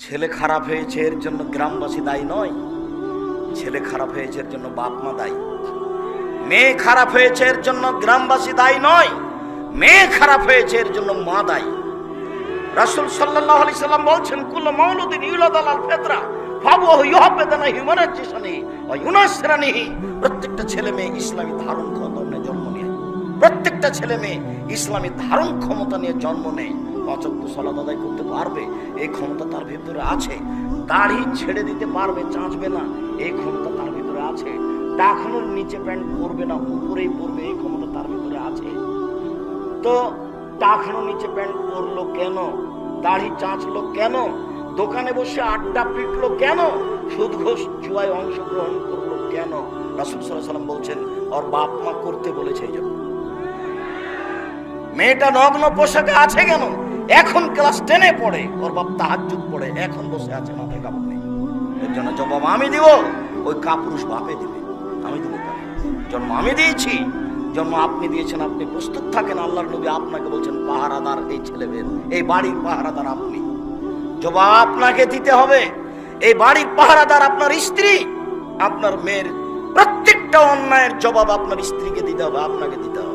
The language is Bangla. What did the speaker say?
ছেলে খারাপ হয়েছে এর জন্য গ্রামবাসী দায়ী নয়, ছেলে খারাপ হয়েছে এর জন্য বাপ মা দায়ী। মেয়ে খারাপ হয়েছে এর জন্য গ্রামবাসী দায়ী নয়, মেয়ে খারাপ হয়েছে এর জন্য মা দায়ী। রাসূল সাল্লাল্লাহু আলাইহি সাল্লাম বলছেন, কুল্লু মাউলুদিন ইউলাদু আলাল ফিতরা ফাহুয়া ইউহাব্বিদানা হিউমানাজিসানি ওয়া ইউনাসরানিহি। প্রত্যেকটা ছেলে মেয়ে ইসলামী ধারণ ক্ষমতা নিয়ে জন্ম নেয়, প্রত্যেকটা ছেলে মেয়ে ইসলামী ধারণ ক্ষমতা নিয়ে জন্ম নেয়। পাঁচ ওয়াক্ত সালাত আদায় করতে পারবে, এই ক্ষমতা তার ভিতরে আছে। দাড়ি ছেড়ে দিতে পারবে, চাঁচবে না, এই ক্ষমতা তার ভিতরে আছে। টাকনুর নিচে প্যান্ট পরবে না, উপরেই পরবে, এই ক্ষমতা তার ভিতরে আছে। তো টাকনুর নিচে প্যান্ট পরলো কেন? দাড়ি চাঁচলো কেন? দোকানে বসে আড্ডা পিটলো কেন? সুদ ঘুষ জুয়ায় অংশগ্রহণ করলো কেন? রাসূল সাল্লাল্লাহু আলাইহি সাল্লাম বলছেন, ওর বাপ মা করতে বলেছে এই জন্য। মেয়েটা নগ্ন পোশাকে আছে কেন? এখন ক্লাস 10-এ পড়ে, ওর বাপ তাহাজ্জুদ পড়ে, এখন বসে আছে, মাথায় কাপড় নেই। এর জন্য জবাব আমি দিব, ওই কাপুরুষ বাপে দিবে, আমি দেবো কেন? জন্ম আমি দিয়েছি, জন্ম আপনি দিয়েছেন, আপনি প্রস্তুত থাকেন। আল্লাহর নবী আপনাকে বলছেন পাহারাদার এই ছেলে মেয়ের, এই বাড়ির পাহারাদার আপনি, জবাব আপনাকে দিতে হবে। এই বাড়ির পাহারাদার আপনার স্ত্রী, আপনার মেয়ের প্রত্যেকটা অন্যায়ের জবাব আপনার স্ত্রীকে দিতে হবে, আপনাকে দিতে হবে।